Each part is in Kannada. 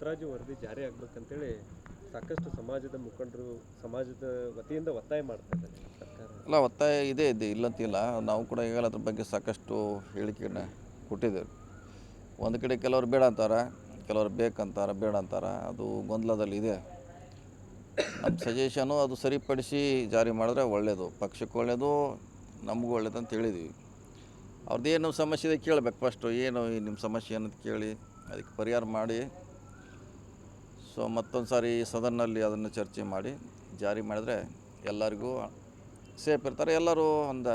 ಮುತ್ತರಾಜು ವರದಿ ಜಾರಿ ಆಗ್ಬೇಕಂತೇಳಿ ಸಾಕಷ್ಟು ಸಮಾಜದ ಮುಖಂಡರು ಸಮಾಜದ ವತಿಯಿಂದ ಒತ್ತಾಯ ಮಾಡ್ತಾ ಇದ್ದಾರೆ ಸರ್ಕಾರ. ಅಲ್ಲ, ಒತ್ತಾಯ ಇದೆ ಇಲ್ಲಂತಿಲ್ಲ. ನಾವು ಕೂಡ ಈಗಾಗಲೇ ಅದ್ರ ಬಗ್ಗೆ ಸಾಕಷ್ಟು ಹೇಳಿಕೆಯನ್ನು ಕೊಟ್ಟಿದ್ದೇವೆ. ಒಂದು ಕಡೆ ಕೆಲವರು ಬೇಡ ಅಂತಾರೆ, ಕೆಲವರು ಬೇಕಂತಾರೆ, ಬೇಡ ಅಂತಾರೆ. ಅದು ಗೊಂದಲದಲ್ಲಿದೆ. ನಮ್ಮ ಸಜೆಷನು ಅದು ಸರಿಪಡಿಸಿ ಜಾರಿ ಮಾಡಿದ್ರೆ ಒಳ್ಳೆಯದು, ಪಕ್ಷಕ್ಕೆ ಒಳ್ಳೆಯದು, ನಮಗೂ ಒಳ್ಳೇದು ಅಂತ ಹೇಳಿದ್ದೀವಿ. ಅವ್ರದ್ದೇನು ಸಮಸ್ಯೆ ಇದೆ ಕೇಳಬೇಕು ಫಸ್ಟು. ಏನು ನಿಮ್ಮ ಸಮಸ್ಯೆ ಅನ್ನೋದು ಕೇಳಿ ಅದಕ್ಕೆ ಪರಿಹಾರ ಮಾಡಿ ಮತ್ತೊಂದು ಸಾರಿ ಸದನ್ನಲ್ಲಿ ಅದನ್ನು ಚರ್ಚೆ ಮಾಡಿ ಜಾರಿ ಮಾಡಿದ್ರೆ ಎಲ್ಲರಿಗೂ ಸೇಫ್ ಇರ್ತಾರೆ. ಎಲ್ಲರೂ ಒಂದು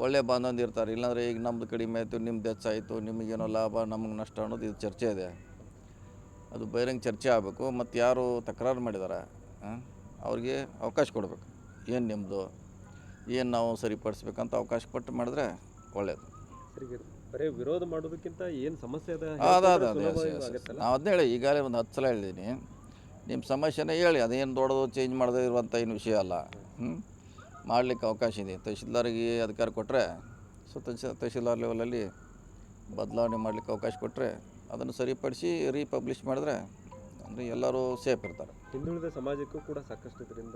ಒಳ್ಳೆಯ ಬಾಂಧವ್ಯ ಇರ್ತಾರೆ. ಇಲ್ಲಾಂದರೆ ಈಗ ನಮ್ಮದು ಕಡಿಮೆ ಆಯಿತು, ನಿಮ್ದು ಹೆಚ್ಚಾಯಿತು, ನಿಮಗೇನೋ ಲಾಭ, ನಮಗೆ ನಷ್ಟ ಅನ್ನೋದು ಇದು ಚರ್ಚೆ ಇದೆ. ಅದು ಬಹಿರಂಗ ಚರ್ಚೆ ಆಗಬೇಕು. ಮತ್ತು ಯಾರು ತಕರಾರು ಮಾಡಿದ್ದಾರೆ ಅವ್ರಿಗೆ ಅವಕಾಶ ಕೊಡಬೇಕು. ಏನು ನಿಮ್ಮದು, ಏನು ನಾವು ಸರಿಪಡಿಸ್ಬೇಕಂತ ಅವಕಾಶ ಕೊಟ್ಟು ಮಾಡಿದ್ರೆ ಒಳ್ಳೆಯದು. ಬರೀ ವಿರೋಧ ಮಾಡೋದಕ್ಕಿಂತ ಏನು ಸಮಸ್ಯೆ ಅದ ನಾವು ಅದನ್ನ ಹೇಳಿ ಈಗಾಗಲೇ ಒಂದು 10 ಸಲ ಹೇಳಿದ್ದೀನಿ. ನಿಮ್ಮ ಸಮಸ್ಯೆನೇ ಹೇಳಿ, ಅದೇನು ದೊಡ್ಡದು ಚೇಂಜ್ ಮಾಡದೇ ಇರುವಂಥ ಏನು ವಿಷಯ ಅಲ್ಲ. ಮಾಡಲಿಕ್ಕೆ ಅವಕಾಶ ಇದೆ. ತಹಶೀಲ್ದಾರಿಗೆ ಅಧಿಕಾರ ಕೊಟ್ಟರೆ ತಹಶೀಲ್ದಾರ್ ಲೆವೆಲಲ್ಲಿ ಬದಲಾವಣೆ ಮಾಡಲಿಕ್ಕೆ ಅವಕಾಶ ಕೊಟ್ಟರೆ ಅದನ್ನು ಸರಿಪಡಿಸಿ ರೀಪಬ್ಲಿಷ್ ಮಾಡಿದ್ರೆ ಅಂದರೆ ಎಲ್ಲರೂ ಸೇಫ್ ಇರ್ತಾರೆ. ಹಿಂದುಳಿದ ಸಮಾಜಕ್ಕೂ ಕೂಡ ಸಾಕಷ್ಟು ಇದರಿಂದ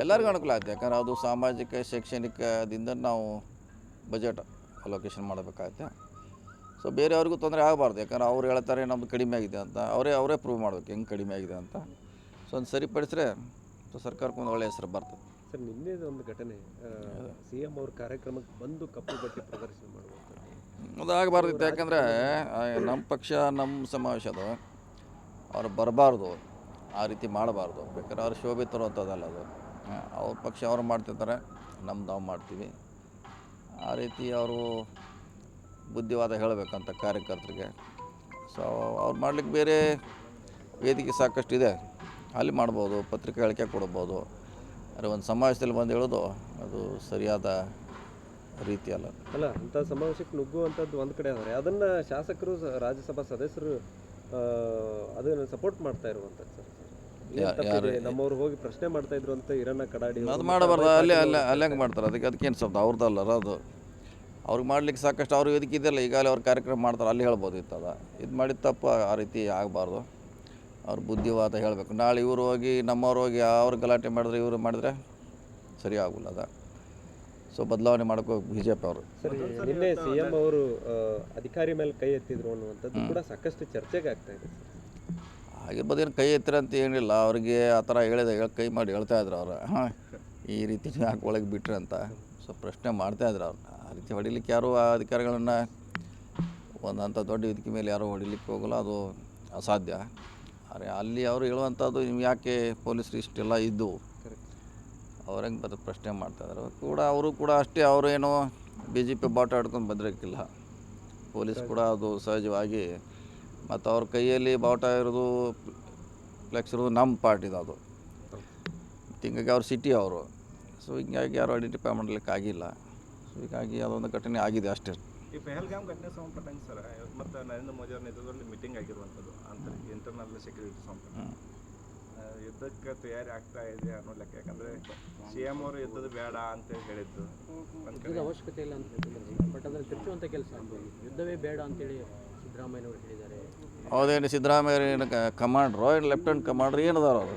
ಎಲ್ಲರಿಗೂ ಅನುಕೂಲ ಆಗುತ್ತೆ. ಯಾಕಂದ್ರೆ ಅದು ಸಾಮಾಜಿಕ ಶೈಕ್ಷಣಿಕದಿಂದ ನಾವು ಬಜೆಟ್ ಅಲೋಕೇಶನ್ ಮಾಡಬೇಕಾಗುತ್ತೆ. ಬೇರೆಯವ್ರಿಗೂ ತೊಂದರೆ ಆಗಬಾರ್ದು. ಯಾಕಂದ್ರೆ ಅವ್ರು ಹೇಳ್ತಾರೆ ನಮ್ಮದು ಕಡಿಮೆ ಆಗಿದೆ ಅಂತ, ಅವರೇ ಪ್ರೂವ್ ಮಾಡಬೇಕು ಹೆಂಗೆ ಕಡಿಮೆ ಆಗಿದೆ ಅಂತ. ಒಂದು ಸರಿಪಡಿಸಿದ್ರೆ ಸರ್ಕಾರಕ್ಕೆ ಒಂದು ಒಳ್ಳೆಯ ಹೆಸರು ಬರ್ತದೆ. ಸರ್, ನಿನ್ನೆ ಒಂದು ಘಟನೆ, CM ಅವ್ರ ಕಾರ್ಯಕ್ರಮಕ್ಕೆ ಬಂದು ಕಪ್ಪು ಬಟ್ಟೆ ಪ್ರದರ್ಶನ ಮಾಡುವಂಥದ್ದು ಅದು ಆಗಬಾರ್ದಿತ್ತು. ಯಾಕಂದರೆ ನಮ್ಮ ಪಕ್ಷ ನಮ್ಮ ಸಮಾವೇಶದ ಅವ್ರು ಬರಬಾರ್ದು, ಆ ರೀತಿ ಮಾಡಬಾರ್ದು. ಬೇಕಾದ್ರೆ ಅವ್ರು ಶೋಭೆ ತರುವಂಥದ್ದಲ್ಲ ಅದು. ಅವ್ರ ಪಕ್ಷ ಅವ್ರು ಮಾಡ್ತಿರ್ತಾರೆ, ನಮ್ದು ನಾವು ಮಾಡ್ತೀವಿ. ಆ ರೀತಿ ಅವರು ಬುದ್ಧಿವಾದ ಹೇಳಬೇಕಂತ ಕಾರ್ಯಕರ್ತರಿಗೆ. ಅವ್ರು ಮಾಡ್ಲಿಕ್ಕೆ ಬೇರೆ ವೇದಿಕೆ ಸಾಕಷ್ಟು ಇದೆ, ಅಲ್ಲಿ ಮಾಡ್ಬೋದು, ಪತ್ರಿಕೆ ಹೇಳಿಕೆ ಕೊಡ್ಬೋದು. ಆದರೆ ಒಂದು ಸಮಾವೇಶದಲ್ಲಿ ಬಂದು ಹೇಳೋದು ಅದು ಸರಿಯಾದ ರೀತಿ ಅಲ್ಲ. ಅಂಥ ಸಮಾವೇಶಕ್ಕೆ ನುಗ್ಗುವಂಥದ್ದು ಒಂದು ಕಡೆ ಆದರೆ ಅದನ್ನು ಶಾಸಕರು, ರಾಜ್ಯಸಭಾ ಸದಸ್ಯರು ಅದನ್ನು ಸಪೋರ್ಟ್ ಮಾಡ್ತಾ ಇರುವಂಥದ್ದು. ಸರ್, ನಮ್ಮವ್ರು ಹೋಗಿ ಪ್ರಶ್ನೆ ಮಾಡ್ತಾ ಇದ್ರು ಅಂತ ಹಿರಣ್ಣ ಕಡಾಡಿ ಅದು ಮಾಡಬಾರ್ದು. ಅಲ್ಲಿ ಹೆಂಗೆ ಮಾಡ್ತಾರೆ? ಅದಕ್ಕೇನು ಶಬ್ದ ಅವ್ರದ್ದಲ್ಲ ಅದು. ಅವ್ರಿಗೆ ಮಾಡ್ಲಿಕ್ಕೆ ಸಾಕಷ್ಟು ಅವ್ರ ವೇದಿಕೆ ಇದೆಯಲ್ಲ, ಈಗಾಗಲೇ ಅವ್ರ ಕಾರ್ಯಕ್ರಮ ಮಾಡ್ತಾರೆ, ಅಲ್ಲಿ ಹೇಳ್ಬೋದು ಇತ್ತದ. ಇದು ಮಾಡಿದ ತಪ್ಪು ಆ ರೀತಿ ಆಗಬಾರ್ದು. ಅವ್ರು ಬುದ್ಧಿವಾದ ಹೇಳಬೇಕು. ನಾಳೆ ಇವರು ಹೋಗಿ ನಮ್ಮವ್ರು ಹೋಗಿ ಅವ್ರು ಗಲಾಟೆ ಮಾಡಿದ್ರೆ ಇವರು ಮಾಡಿದ್ರೆ ಸರಿ ಆಗೋಲ್ಲ ಅದ. ಬದಲಾವಣೆ ಮಾಡೋಕೆ BJP ಅವರು. ಸರಿ, ನಿನ್ನೆ CM ಅವರು ಅಧಿಕಾರಿ ಮೇಲೆ ಕೈ ಎತ್ತಿದ್ರು ಅನ್ನುವಂಥದ್ದು ಕೂಡ ಸಾಕಷ್ಟು ಚರ್ಚೆಗೆ ಆಗ್ತಾ ಇದೆ. ಆಗಿರ್ಬೋದು, ಏನು ಕೈ ಎತ್ತಿರ ಅಂತ ಏನಿಲ್ಲ. ಅವ್ರಿಗೆ ಆ ಥರ ಕೈ ಮಾಡಿ ಹೇಳ್ತಾಯಿದ್ರು ಅವ್ರು, ಈ ರೀತಿ ಯಾಕೆ ಒಳಗೆ ಬಿಟ್ರಿ ಅಂತ ಪ್ರಶ್ನೆ ಮಾಡ್ತಾಯಿದ್ರು ಅವ್ರು. ಆ ರೀತಿ ಹೊಡಿಲಿಕ್ಕೆ ಯಾರು ಆ ಅಧಿಕಾರಿಗಳನ್ನು ಒಂದಂಥ ದೊಡ್ಡ ವೇದಿಕೆ ಮೇಲೆ ಯಾರೂ ಹೊಡಿಲಿಕ್ಕೆ ಹೋಗಲ್ಲ, ಅದು ಅಸಾಧ್ಯ. ಆದರೆ ಅಲ್ಲಿ ಅವರು ಹೇಳುವಂಥದ್ದು ನೀವು ಯಾಕೆ ಪೊಲೀಸರು ಇಷ್ಟೆಲ್ಲ ಇದ್ದು ಅವ್ರು ಹೆಂಗೆ ಬರೋದು ಪ್ರಶ್ನೆ ಮಾಡ್ತಾಯಿದ್ರು ಕೂಡ. ಅವರು ಕೂಡ ಅಷ್ಟೇ, ಅವರೇನು BJP ಬಾಟ ಆಡ್ಕೊಂಡು ಬಂದಿರೋಕ್ಕಿಲ್ಲ. ಪೊಲೀಸ್ ಕೂಡ ಅದು ಸಹಜವಾಗಿ, ಮತ್ತು ಅವ್ರ ಕೈಯಲ್ಲಿ ಬಾವುಟ ಇರೋದು, ಫ್ಲೆಕ್ಸ್ ಇರೋದು ನಮ್ಮ ಪಾರ್ಟಿದು ಅದು. ಹಿಂಗಾಗಿ ಅವ್ರು ಸಿಟಿ ಅವರು. ಹಿಂಗಾಗಿ ಯಾರು ಐಡೆಂಟಿಫೈ ಮಾಡಲಿಕ್ಕೆ ಆಗಿಲ್ಲ. ಹೀಗಾಗಿ ಅದೊಂದು ಘಟನೆ ಆಗಿದೆ ಅಷ್ಟೇ. ಈ ಪಹಲ್ಗಾಮ್ ಘಟನೆ ಸಂಬಂಧಪಟ್ಟಂಗೆ ಸರ್, ಮತ್ತು ನರೇಂದ್ರ ಮೋದಿ ಅವ್ರ ನೇತೃತ್ವದಲ್ಲಿ ಮೀಟಿಂಗ್ ಆಗಿರುವಂಥದ್ದು ಇಂಟರ್ನಲ್ ಸೆಕ್ಯೂರಿಟಿ ಸಂಬಂಧ ಯುದ್ಧಕ್ಕೆ ತಯಾರಿ ಆಗ್ತಾ ಇದೆ ಅನ್ನೋ ಲೆಕ್ಕ. ಯಾಕಂದರೆ CM ಅವರು ಯುದ್ಧದ ಬೇಡ ಅಂತೇಳಿ ಹೇಳಿದ್ದು, ಯುದ್ಧದ ಅವಶ್ಯಕತೆ ಇಲ್ಲ ಅಂತ ಹೇಳ್ತಿದ್ದಾರೆ. ಬಟ್ ಅದನ್ನು ತಿರ್ಚುವಂಥ ಕೆಲಸ ಆಗ್ಬೋದು. ಯುದ್ಧವೇ ಬೇಡ ಅಂತೇಳಿ ಸಿದ್ದರಾಮಯ್ಯನವರು ಹೇಳಿದ್ದಾರೆ. ಹೌದೇನು ಸಿದ್ದರಾಮಯ್ಯ ಕಮಾಂಡ್ರು, ಏನು ಲೆಫ್ಟಿನೆಂಟ್ ಕಮಾಂಡ್ರು ಏನದಾರ ಅವರು?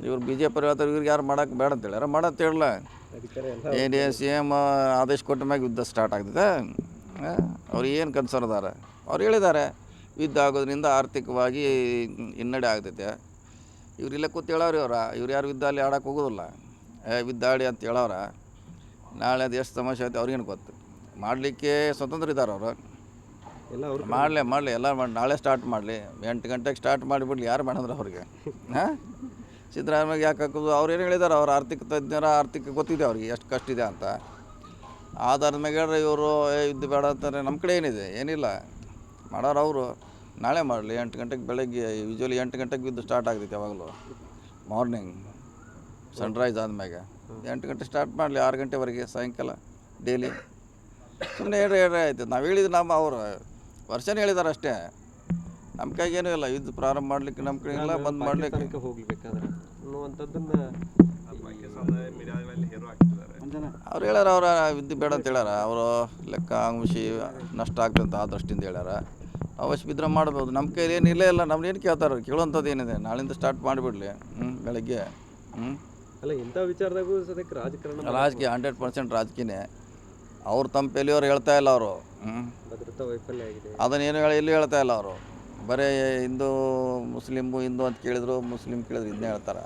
ಇವ್ರು BJP ಹೇಳ್ತಾರೆ, ಇವ್ರಿಗೆ ಯಾರು ಮಾಡೋಕ್ಕೆ ಬೇಡ ಅಂತೇಳಿ ಯಾರು ಮಾಡಂತ ಹೇಳಲ್ಲ. ಏನು CM ಆದೇಶ ಕೊಟ್ಟ ಮ್ಯಾಗ ಯುದ್ಧ ಸ್ಟಾರ್ಟ್ ಆಗ್ತದೆ. ಅವ್ರು ಏನು ಕನ್ಸರ್ನ್ ಅದಾರ? ಅವ್ರು ಹೇಳಿದ್ದಾರೆ ಯುದ್ಧ ಆಗೋದ್ರಿಂದ ಆರ್ಥಿಕವಾಗಿ ಹಿನ್ನಡೆ ಆಗ್ತೈತೆ. ಇವ್ರಿಲ್ಲ ಕೂತು ಹೇಳೋರು ಇವ್ರು ಯಾರು ಯುದ್ಧ ಅಲ್ಲಿ ಆಡೋಕೆ ಹೋಗೋದಿಲ್ಲ. ಯುದ್ಧ ಆಡಿ ಅಂತ ಹೇಳೋರ. ನಾಳೆ ಅದು ಎಷ್ಟು ಸಮಸ್ಯೆ ಐತೆ ಅವ್ರಿಗೇನು ಗೊತ್ತು. ಮಾಡಲಿಕ್ಕೆ ಸ್ವತಂತ್ರ ಇದ್ದಾರೆ ಅವರು. ಮಾಡಲಿ ಎಲ್ಲ ಮಾಡಿ, ನಾಳೆ ಸ್ಟಾರ್ಟ್ ಮಾಡಲಿ, 8 ಗಂಟೆಗೆ ಸ್ಟಾರ್ಟ್ ಮಾಡಿಬಿಡ್ಲಿ. ಯಾರು ಮಾಡಿದ್ರೆ ಅವ್ರಿಗೆ ಸಿದ್ದರಾಮಯ್ಯ ಯಾಕೆ ಹಾಕೋದು? ಅವ್ರು ಏನು ಹೇಳಿದ್ದಾರೆ, ಅವ್ರ ಆರ್ಥಿಕ ತಜ್ಞರ ಆರ್ಥಿಕ ಗೊತ್ತಿದೆ ಅವ್ರಿಗೆ ಎಷ್ಟು ಕಷ್ಟ ಇದೆ ಅಂತ. ಆಧಾರದ ಮ್ಯಾಗ ಹೇಳ್ರೆ ಇವರು ಯುದ್ಧ ಬೇಡ ಅಂತಾರೆ. ನಮ್ಮ ಕಡೆ ಏನಿಲ್ಲ ಮಾಡೋರು ಅವರು. ನಾಳೆ ಮಾಡಲಿ 8 ಗಂಟೆಗೆ, ಬೆಳಗ್ಗೆ ಯೂಶ್ವಲಿ 8 ಗಂಟೆಗೆ ಯುದ್ಧ ಸ್ಟಾರ್ಟ್ ಆಗ್ತೈತೆ. ಯಾವಾಗಲೂ ಮಾರ್ನಿಂಗ್ ಸನ್ರೈಸ್ ಆದಮ್ಯಾಗ 8 ಗಂಟೆ ಸ್ಟಾರ್ಟ್ ಮಾಡಲಿ, 6 ಗಂಟೆವರೆಗೆ ಸಾಯಂಕಾಲ ಡೈಲಿ. ಸುಮ್ಮನೆ ಹೇಳ್ರೆ ಆಯ್ತು. ನಾವು ಹೇಳಿದ್ದು ಅವರು ವರ್ಷನೇ ಹೇಳಿದ್ದಾರೆ ಅಷ್ಟೇ. ನಮ್ಮ ಕೈಗೇನೂ ಇಲ್ಲ. ಯುದ್ಧ ಪ್ರಾರಂಭ ಮಾಡಲಿಕ್ಕೆ ನಮ್ಮ ಕಡೆ ಇಲ್ಲ, ಬಂದ್ ಮಾಡಲಿಕ್ಕೆ ಹೋಗ್ಬೇಕಾದ್ರೆ ಅನ್ನುವಂಥದ್ದನ್ನು ಮೀಡಿಯಾಗಳಲ್ಲಿ ಹೇರೋ ಆಗ್ತಿದ್ದಾರೆ. ಅವ್ರು ಹೇಳ್ಯಾರ, ಯುದ್ಧ ಬೇಡ ಅಂತ ಹೇಳ್ಯಾರ. ಅವರು ಲೆಕ್ಕ ಅಂಶಿ ನಷ್ಟ ಆಗ್ತಂತ ಆ ದೃಷ್ಟಿಯಿಂದ ಹೇಳ್ಯಾರ. ಅವಶ್ಯ ಬಿದ್ದರೆ ಮಾಡ್ಬೋದು. ನಮ್ಮ ಕೈಲಿ ಏನು ಇಲ್ಲೇ ಇಲ್ಲ, ನಮ್ದು ಏನು ಕೇಳ್ತಾರೆ, ಕೇಳೋಂಥದ್ದು ಏನಿದೆ, ನಾಳಿಂದ ಸ್ಟಾರ್ಟ್ ಮಾಡಿಬಿಡ್ಲಿ. ಬೆಳಗ್ಗೆ ಅಲ್ಲ ಇಂಥ ವಿಚಾರದಾಗೂ ಸದ್ಯಕ್ಕೆ ರಾಜಕಾರಣ ರಾಜಕೀಯ 100% ರಾಜಕೀಯನೇ. ಅವ್ರು ತಮ್ಮ ಪೆಲಿಯವ್ರು ಹೇಳ್ತಾ ಇಲ್ಲ ಅವರು. ಭದ್ರತಾ ವೈಫಲ್ಯ ಆಗಿದೆ. ಅದನ್ನೇನು ಎಲ್ಲಿ ಹೇಳ್ತಾ ಇಲ್ಲ ಅವರು. ಬರೀ ಹಿಂದೂ ಹಿಂದೂ ಅಂತ ಕೇಳಿದ್ರು, ಮುಸ್ಲಿಂ ಕೇಳಿದ್ರು ಇದನ್ನೇ ಹೇಳ್ತಾರೆ.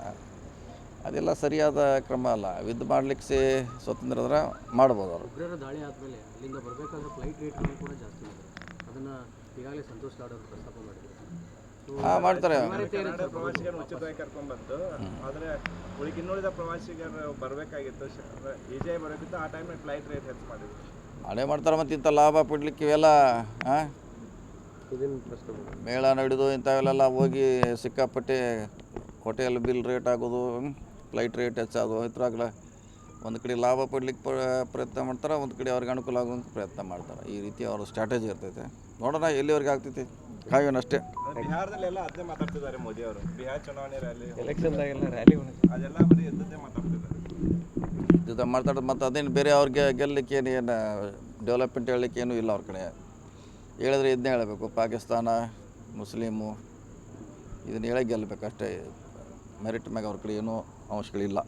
ಅದೆಲ್ಲ ಸರಿಯಾದ ಕ್ರಮ ಅಲ್ಲ. ಯುದ್ಧ ಮಾಡಲಿಕ್ಕೆ ಸ್ವತಂತ್ರ ಇದ್ರೆ ಮಾಡ್ಬೋದು ಅವರು. ಉಗ್ರರ ದಾಳಿ ಆದಮೇಲೆ ಅಲ್ಲಿಂದ ಬರಬೇಕಾದ್ರೆ ಫ್ಲೈಟ್ ರೇಟ್ಗಳು ಕೂಡ ಜಾಸ್ತಿ ಇದೆ. ಅದನ್ನು ಈಗಾಗಲೇ ಸಂತೋಷ್ ಲಾಡ್ ಅವರು ಪ್ರಸ್ತಾಪ ಮಾಡಿದ್ರು. ಮಾಡ್ತಾರೆ. ಕನ್ನಡ ಪ್ರವಾಸಿಗರನ್ನು ಉಚಿತವಾಗಿ ಕರ್ಕೊಂಡ್ಬಂದು, ಆದರೆ ಇನ್ನುಳಿದ ಪ್ರವಾಸಿಗರು ಬರಬೇಕಾಗಿತ್ತು, ಈಜಾಗಿ ಬರಬೇಕಿತ್ತು. ಆ ಟೈಮಲ್ಲಿ ಫ್ಲೈಟ್ ರೇಟ್ ಹೆಚ್ಚು ಮಾಡಿದ್ರು. ಮಾಡೇ ಮಾಡ್ತಾರೆ. ಮತ್ತು ಇಂಥ ಲಾಭ ಪಡ್ಲಿಕ್ಕೆ ಇವೆಲ್ಲ ಇದನ್ನು ಪ್ರಶ್ನೆ ಮಾಡಿ ಮೇಳ ನಡೆದು ಇಂಥವೆಲ್ಲ ಹೋಗಿ ಸಿಕ್ಕಾಪಟ್ಟೆ ಹೋಟೆಲ್ ಬಿಲ್ ರೇಟ್ ಆಗೋದು, ಫ್ಲೈಟ್ ರೇಟ್ ಹೆಚ್ಚಾಗೋದು, ಇದ್ರಾಗಲ ಒಂದು ಕಡೆ ಲಾಭ ಪಡ್ಲಿಕ್ಕೆ ಪ್ರಯತ್ನ ಮಾಡ್ತಾರೆ, ಒಂದು ಕಡೆ ಅವ್ರಿಗೆ ಅನುಕೂಲ ಆಗೋಂಥ ಪ್ರಯತ್ನ ಮಾಡ್ತಾರೆ. ಈ ರೀತಿ ಅವ್ರ ಸ್ಟ್ರಾಟಜಿ ಇರ್ತೈತೆ. ನೋಡೋಣ ಎಲ್ಲಿವರೆಗೆ ಆಗ್ತೈತಿ, ಕಾಯೋಣಷ್ಟೇ. ಬಿಹಾರದಲ್ಲೆಲ್ಲ ಅದನ್ನೇ ಮಾತಾಡ್ತಿದ್ದಾರೆ ಮೋದಿ ಅವರು. ಬಿಹಾರ ಚುನಾವಣೆ ರ್ಯಾಲಿ, ಎಲೆಕ್ಷನ್ದಾಗೆಲ್ಲ ರ್ಯಾಲಿ ಅದೆಲ್ಲ ಬರೀ ಎದ್ದದ್ದೇ ಮಾತಾಡ್ತಿದ್ದಾರೆ. ಇದು ಮಾತಾಡೋದು ಮತ್ತು ಅದೇನು ಬೇರೆ ಅವ್ರಿಗೆ ಗೆಲ್ಲಲಿಕ್ಕೆ ಏನು ಡೆವಲಪ್ಮೆಂಟ್ ಹೇಳಲಿಕ್ಕೆ ಏನೂ ಇಲ್ಲ ಅವ್ರ ಕಡೆ. ಹೇಳಿದ್ರೆ ಇದನ್ನೇ ಹೇಳಬೇಕು, ಪಾಕಿಸ್ತಾನ ಮುಸ್ಲಿಮು ಇದನ್ನು ಹೇಳೇ ಗೆಲ್ಲಬೇಕು ಅಷ್ಟೇ. ಮೆರಿಟ್ ಮ್ಯಾಗ ಅವ್ರ ಕಡೆ ಏನೂ ಅಂಶಗಳಿಲ್ಲ.